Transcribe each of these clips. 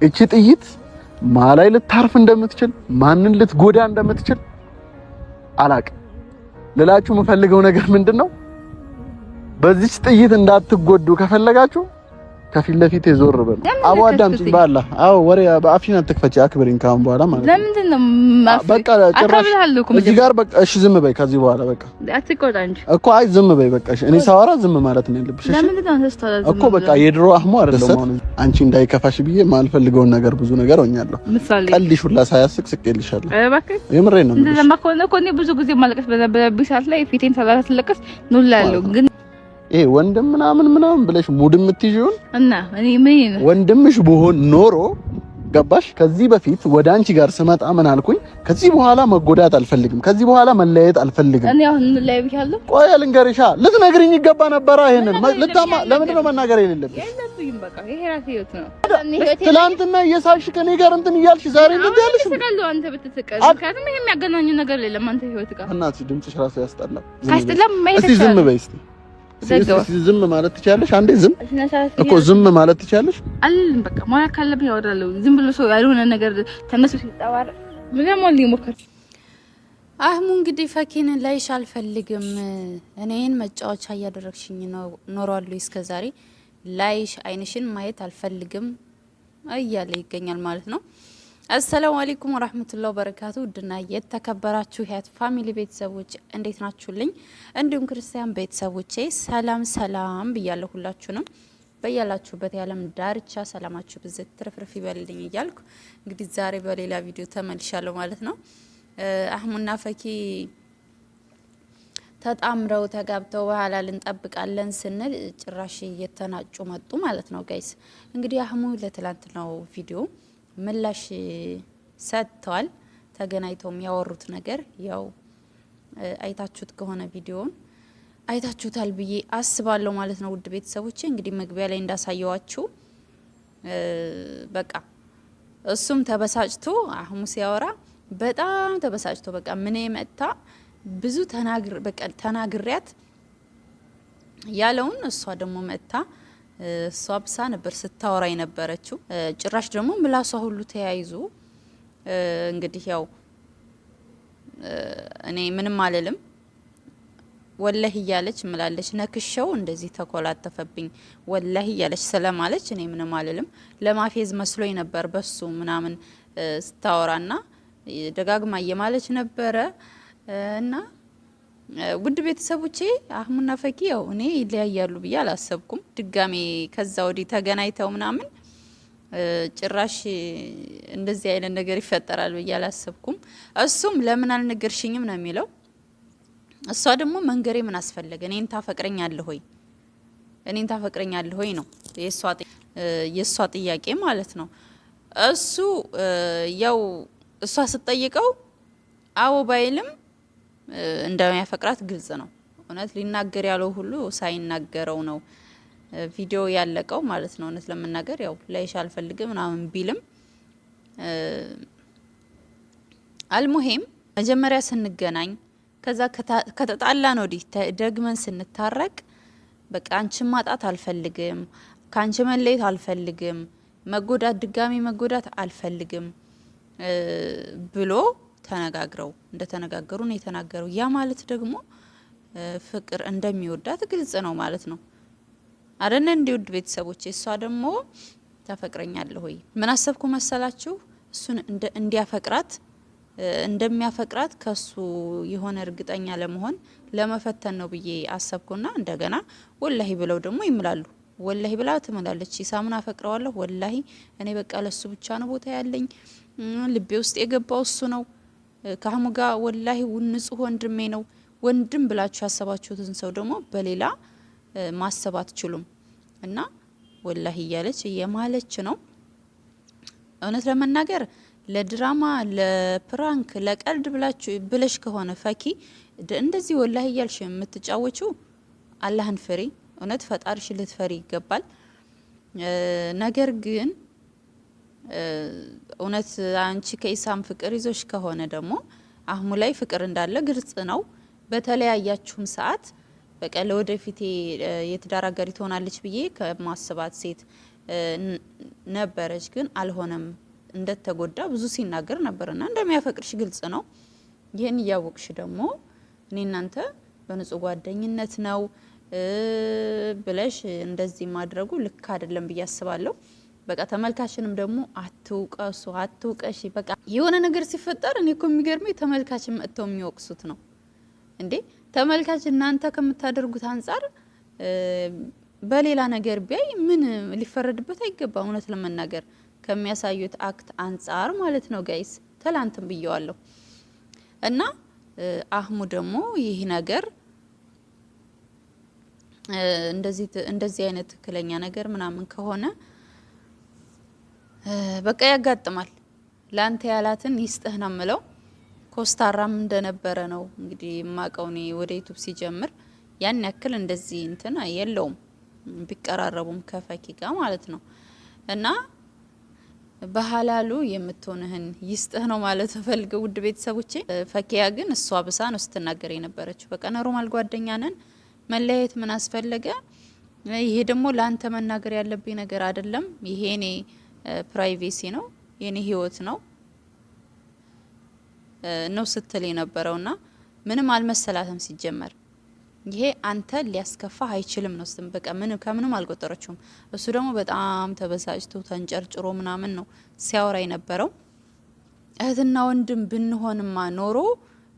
እቺ ጥይት ማላይ ልታርፍ እንደምትችል ማንን ልትጎዳ እንደምትችል አላቅም። ልላችሁ የምፈልገው ነገር ምንድነው በዚች ጥይት እንዳትጎዱ ከፈለጋችሁ ከፊት ለፊት ይዞር በሉ። አቡ አዳምጪኝ ባላ አዎ ወሬ በአፍሽን አትክፈቺ። አክብሪኝ ካሁን በኋላ ማለት ነው። ለምንድን ነው በቃ ጭራሽ እዚህ ጋር በቃ እሺ ዝም በይ። ከዚህ በኋላ በቃ አትቆጣ እንጂ እኮ አይ ዝም በይ በቃ እሺ። እኔ ሳወራ ዝም ማለት ነው ያለብሽ። ለምንድን ነው ተስተላ ዝም እኮ በቃ የድሮ አህሙ አይደለም አሁን አንቺ እንዳይከፋሽ ብዬ ማልፈልገውን ነገር ብዙ ነገር ሆኛለሁ። ቀልሽ ሁላ ሳያስቅ ስቄልሻለሁ። እባክህ የምሬን ነው። እንደዛ ማኮነ እኮ እኔ ብዙ ጊዜ ማለቀስ በነበረብኝ ሰዓት ላይ ፊቴን ሳላስለቀስ ኑላለሁ ግን ወንድም ምናምን ብለሽ ሙድ የምትይዥውን እና እኔ ምን ወንድምሽ ብሆን ኖሮ ገባሽ? ከዚህ በፊት ወደ አንቺ ጋር ስመጣ ምን አልኩኝ? ከዚህ በኋላ መጎዳት አልፈልግም፣ ከዚህ በኋላ መለያየት አልፈልግም። እኔ አሁን ላይ ብቻለሁ። ቆይ ልንገርሻ፣ ልትነግሪኝ ይገባ ነበር። ይሄንን ለምንድን ነው መናገር የሌለብሽ? የለብኝም በቃ ይሄ ራሴ ህይወት ነው። ትናንትና እየሳቅሽ ከኔ ጋር እንትን እያልሽ ዛሬ እንደዚህ ያልሽ ትስቃለህ። አንተ ብትስቀል ምክንያቱም ይሄ የሚያገናኝ ነገር የለም። አንተ ህይወት ጋር እናትሽ ድምፅሽ ራሱ ያስጠላል። እስቲ ዝም በይ እስቲ ዝም ማለት ትችያለሽ። አንዴ ዝም እኮ ዝም ማለት ትችያለሽ። አልልም በቃ ማለት ካለብኝ ያወራለሁ። ዝም ብሎ ሰው ያልሆነ ነገር ተነሱ ሲጣዋር ምንም ሊሞክር አህሙ እንግዲህ ፈኪን ላይሽ አልፈልግም፣ እኔን መጫወቻ እያደረግሽኝ ነው ኖሯል እስከዛሬ ላይሽ አይንሽን ማየት አልፈልግም እያለ ይገኛል ማለት ነው። አሰላሙ አለይኩም ወራህመቱላሂ ወበረካቱ ውድና የተከበራችሁ ሀያት ፋሚሊ ቤተሰቦች እንዴት ናችሁልኝ? እንዲሁም ክርስቲያን ቤተሰቦቼ ሰላም ብያለሁ። ሁላችሁንም በያላችሁበት የዓለም ዳርቻ ሰላማችሁ ብዝት ትርፍርፍ ይበልልኝ እያልኩ እንግዲህ ዛሬ በሌላ ቪዲዮ ተመልሻለሁ ማለት ነው። አህሙና ፈኪ ተጣምረው ተጋብተው በኋላ ልንጠብቃለን ስንል ጭራሽ እየተናጩ መጡ ማለት ነው ጋይስ። እንግዲህ አህሙ ለትላንትናው ቪዲዮ ምላሽ ሰጥተዋል። ተገናኝተው የሚያወሩት ነገር ያው አይታችሁት ከሆነ ቪዲዮውን አይታችሁታል ብዬ አስባለሁ ማለት ነው። ውድ ቤተሰቦቼ እንግዲህ መግቢያ ላይ እንዳሳየዋችሁ በቃ እሱም ተበሳጭቶ አህሙ ሲያወራ በጣም ተበሳጭቶ በቃ ምን መጣ ብዙ ተናግሪያት ያለውን እሷ ደግሞ መጣ እሷ ብሳ ነበር ስታወራ የነበረችው። ጭራሽ ደግሞ ምላሷ ሁሉ ተያይዞ እንግዲህ ያው እኔ ምንም አልልም ወላሂ እያለች ምላለች ነክሸው እንደዚህ ተኮላተፈብኝ ወላሂ እያለች ስለማለች እኔ ምንም አልልም። ለማፌዝ መስሎኝ ነበር በሱ ምናምን ስታወራና ደጋግማ እየማለች ነበረ እና ውድ ቤተሰቦቼ አህሙና ፈኪ ያው እኔ ይለያያሉ ብዬ አላሰብኩም። ድጋሜ ከዛ ወዲህ ተገናኝተው ምናምን ጭራሽ እንደዚህ አይነት ነገር ይፈጠራል ብዬ አላሰብኩም። እሱም ለምን አልነገርሽኝም ነው የሚለው። እሷ ደግሞ መንገሬ ምን አስፈለገ? እኔን ታፈቅረኛለህ ሆይ ነው የእሷ ጥያቄ ማለት ነው። እሱ ያው እሷ ስትጠይቀው አዎ ባይልም እንደሚያፈቅራት ግልጽ ነው። እውነት ሊናገር ያለው ሁሉ ሳይናገረው ነው ቪዲዮ ያለቀው ማለት ነው። እውነት ለመናገር ያው ላይሽ አልፈልግም ምናምን ቢልም አልሙሂም መጀመሪያ ስንገናኝ ከዛ ከተጣላን ወዲህ ደግመን ስንታረቅ በቃ አንቺን ማጣት አልፈልግም፣ ካንቺ መለየት አልፈልግም፣ ድጋሚ መጎዳት አልፈልግም ብሎ ተነጋግረው እንደተነጋገሩ ነው የተናገረው። ያ ማለት ደግሞ ፍቅር እንደሚወዳት ግልጽ ነው ማለት ነው አይደል? እንዲውድ ቤተሰቦች እሷ ደግሞ ታፈቅረኛለህ ሆይ ምን አሰብኩ መሰላችሁ? እሱን እንዲያፈቅራት እንደሚያፈቅራት ከሱ የሆነ እርግጠኛ ለመሆን ለመፈተን ነው ብዬ አሰብኩና እንደገና ወላሂ ብለው ደግሞ ይምላሉ። ወላሂ ብላ ትምላለች። ኢሳምን አፈቅረዋለሁ ወላሂ እኔ በቃ ለሱ ብቻ ነው ቦታ ያለኝ ልቤ ውስጥ የገባው እሱ ነው ከአህሙ ጋር ወላሂ ንጹህ ወንድሜ ነው። ወንድም ብላችሁ ያሰባችሁትን ሰው ደግሞ በሌላ ማሰብ አትችሉም። እና ወላሂ እያለች እየማለች ነው። እውነት ለመናገር ለድራማ ለፕራንክ ለቀልድ ብለሽ ከሆነ ፈኪ እንደዚህ ወላሂ እያልሽ የምትጫወችው አላህን ፍሪ። እውነት ፈጣሪሽ ልትፈሪ ይገባል። ነገር ግን እውነት አንቺ ከኢሳም ፍቅር ይዞሽ ከሆነ ደግሞ አህሙ ላይ ፍቅር እንዳለ ግልጽ ነው። በተለያያችሁም ሰዓት በቃ ለወደፊት የትዳር አጋሪ ትሆናለች ብዬ ከማስባት ሴት ነበረች፣ ግን አልሆነም እንደተጎዳ ብዙ ሲናገር ነበርና እንደሚያፈቅርሽ ግልጽ ነው። ይህን እያወቅሽ ደግሞ እኔ እናንተ በንጹህ ጓደኝነት ነው ብለሽ እንደዚህ ማድረጉ ልክ አይደለም ብዬ አስባለሁ። በቃ ተመልካችንም ደግሞ አትውቀሱ፣ አትውቀሽ። በቃ የሆነ ነገር ሲፈጠር እኔ እኮ የሚገርመኝ ተመልካችን መጥተው የሚወቅሱት ነው እንዴ። ተመልካች እናንተ ከምታደርጉት አንጻር በሌላ ነገር ቢያይ ምን ሊፈረድበት አይገባም። እውነት ለመናገር ከሚያሳዩት አክት አንጻር ማለት ነው ጋይስ። ትላንትም ብየዋለሁ እና አህሙ ደግሞ ይህ ነገር እንደዚህ አይነት ትክክለኛ ነገር ምናምን ከሆነ በቃ ያጋጥማል። ላንተ ያላትን ይስጥህ ነው ምለው። ኮስታራም እንደነበረ ነው እንግዲህ የማቀው እኔ ወደ ዩቲዩብ ሲጀምር ያን ያክል እንደዚህ እንትን የለውም ቢቀራረቡም ከፈኪ ጋር ማለት ነው። እና በሐላሉ የምትሆንህን ይስጥህ ነው ማለት ፈልገው ውድ ቤተሰቦቼ። ፈኪያ ግን እሷ ብሳ ነው ስትናገር የነበረችው። በቃ ኖርማል ጓደኛ ነን፣ መለያየት ምን አስፈለገ? ይሄ ደግሞ ላንተ መናገር ያለብኝ ነገር አይደለም። ይሄ እኔ ፕራይቬሲ ነው፣ የኔ ህይወት ነው ስትል የነበረውና ምንም አልመሰላትም ሲጀመር። ይሄ አንተ ሊያስከፋ አይችልም ነው ስትም በቃ ከምንም አልቆጠረችውም። እሱ ደግሞ በጣም ተበሳጭቶ ተንጨርጭሮ ምናምን ነው ሲያወራ የነበረው። እህትና ወንድም ብንሆንማ ኖሮ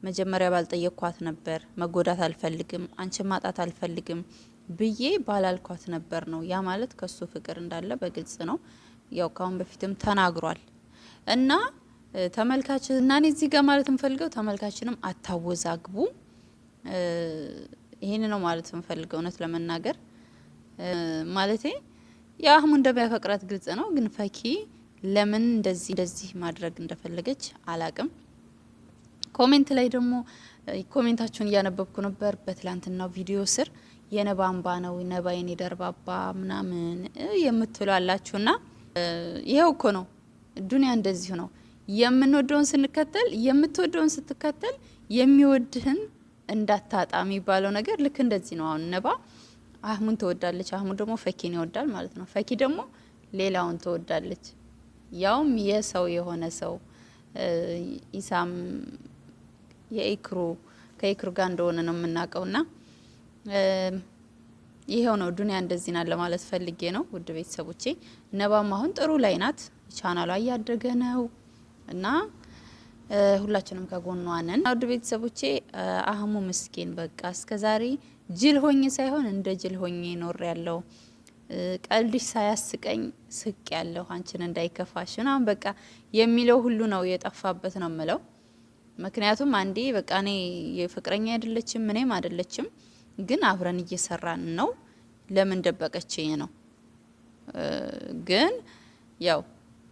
መጀመሪያ ባልጠየቅኳት ነበር፣ መጎዳት አልፈልግም፣ አንቺን ማጣት አልፈልግም ብዬ ባላልኳት ነበር ነው። ያ ማለት ከሱ ፍቅር እንዳለ በግልጽ ነው። ያው ካሁን በፊትም ተናግሯል። እና ተመልካች እና እኔ እዚህ ጋር ማለት እንፈልገው ተመልካችንም አታወዛግቡ። ይሄን ነው ማለት እንፈልገው። እውነት ለመናገር ማለቴ የአህሙ እንደሚያፈቅራት ግልጽ ነው። ግን ፈኪ ለምን እንደዚህ ማድረግ እንደፈለገች አላቅም። ኮሜንት ላይ ደግሞ ኮሜንታችሁን እያነበብኩ ነበር። በትላንትናው ቪዲዮ ስር የነባ እንባ ነው ነባ የኔ ደርባባ ምናምን የምትሉ አላችሁና ይሄው እኮ ነው ዱንያ እንደዚህ ነው። የምንወደውን ስንከተል የምትወደውን ስትከተል የሚወድህን እንዳታጣ የሚባለው ነገር ልክ እንደዚህ ነው። አሁን ነባ አህሙን ትወዳለች፣ አህሙ ደግሞ ፈኪን ይወዳል ማለት ነው። ፈኪ ደግሞ ሌላውን ትወዳለች፣ ያውም የሰው የሆነ ሰው ኢሳም ከኢክሩ ጋር እንደሆነ ነው የምናውቀውና ይሄው ነው ዱንያ እንደዚህ ናት ለማለት ፈልጌ ነው ውድ ቤተሰቦቼ። ነባም አሁን ጥሩ ላይ ናት፣ ቻናሏ እያደገ ነው እና ሁላችንም ከጎኗ ነን ውድ ቤተሰቦቼ። አህሙ ምስኪን በቃ እስከዛሬ ጅል ሆኜ ሳይሆን እንደ ጅል ሆኜ ኖር ያለው ቀልድሽ ሳያስቀኝ ስቅ ያለው አንቺን እንዳይከፋሽ ምናምን በቃ የሚለው ሁሉ ነው የጠፋበት ነው ምለው። ምክንያቱም አንዴ በቃ እኔ የፍቅረኛ አይደለችም ምንም አይደለችም፣ ግን አብረን እየሰራን ነው፣ ለምን ደበቀችኝ ነው። ግን ያው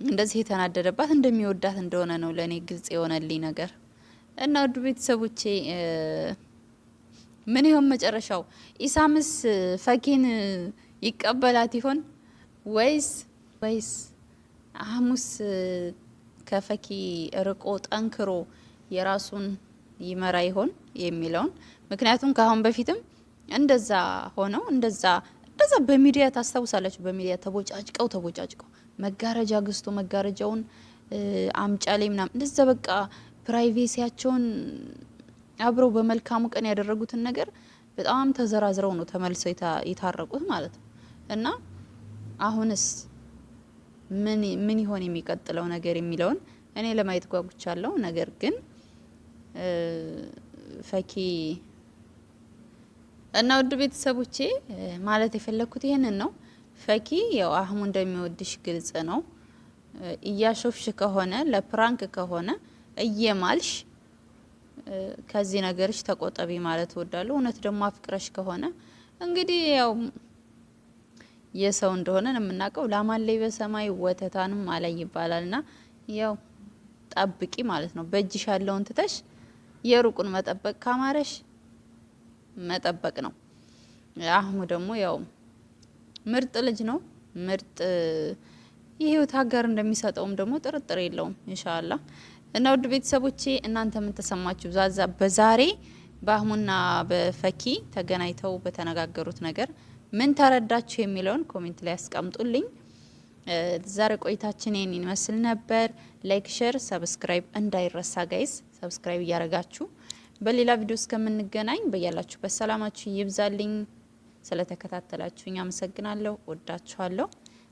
እንደዚህ የተናደደባት እንደሚወዳት እንደሆነ ነው ለኔ ግልጽ የሆነልኝ ነገር። እና ውድ ቤተሰቦቼ ምን ይሆን መጨረሻው? ኢሳምስ ፈኪን ይቀበላት ይሆን ወይስ አህሙስ ከፈኪ ርቆ ጠንክሮ የራሱን ይመራ ይሆን የሚለውን። ምክንያቱም ከአሁን በፊትም እንደዛ ሆነው እንደዛ በሚዲያ ታስታውሳላችሁ። በሚዲያ ተቦጫጭቀው መጋረጃ ገዝቶ መጋረጃውን አምጫሌ ምናምን እንደዛ በቃ ፕራይቬሲያቸውን አብረው በመልካሙ ቀን ያደረጉትን ነገር በጣም ተዘራዝረው ነው ተመልሰው የታረቁት ማለት ነው። እና አሁንስ ምን ይሆን የሚቀጥለው ነገር የሚለውን እኔ ለማየት ጓጉቻለሁ። ነገር ግን ፈኪ እና ውድ ቤተሰቦቼ ማለት የፈለኩት ይሄንን ነው። ፈኪ ያው አህሙ እንደሚወድሽ ግልጽ ነው። እያሾፍሽ ከሆነ ለፕራንክ ከሆነ እየማልሽ ከዚህ ነገርሽ ተቆጠቢ ማለት እወዳለሁ። እውነት ደግሞ አፍቅረሽ ከሆነ እንግዲህ ያው የሰው እንደሆነ የምናውቀው ላማለይ በሰማይ ወተታንም አላይ ይባላልና ያው ጠብቂ ማለት ነው። በእጅሽ ያለውን ትተሽ የሩቁን መጠበቅ ካማረሽ መጠበቅ ነው። አህሙ ደግሞ ያው ምርጥ ልጅ ነው። ምርጥ የህይወት አጋር እንደሚሰጠውም ደግሞ ጥርጥር የለውም ኢንሻአላህ። እና ውድ ቤተሰቦቼ እናንተ ምን ተሰማችሁ? በዛሬ በአህሙና በፈኪ ተገናኝተው በተነጋገሩት ነገር ምን ተረዳችሁ የሚለውን ኮሜንት ላይ ያስቀምጡልኝ። ዛሬ ቆይታችን ይሄን ይመስል ነበር። ላይክ፣ ሼር፣ ሰብስክራይብ እንዳይረሳ ጋይስ። ሰብስክራይብ እያረጋችሁ በሌላ ቪዲዮ እስከምንገናኝ በያላችሁበት ሰላማችሁ ይብዛልኝ። ስለተከታተላችሁኝ አመሰግናለሁ። ወዳችኋለሁ፣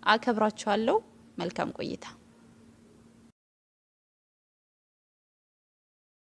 አከብራችኋለሁ። መልካም ቆይታ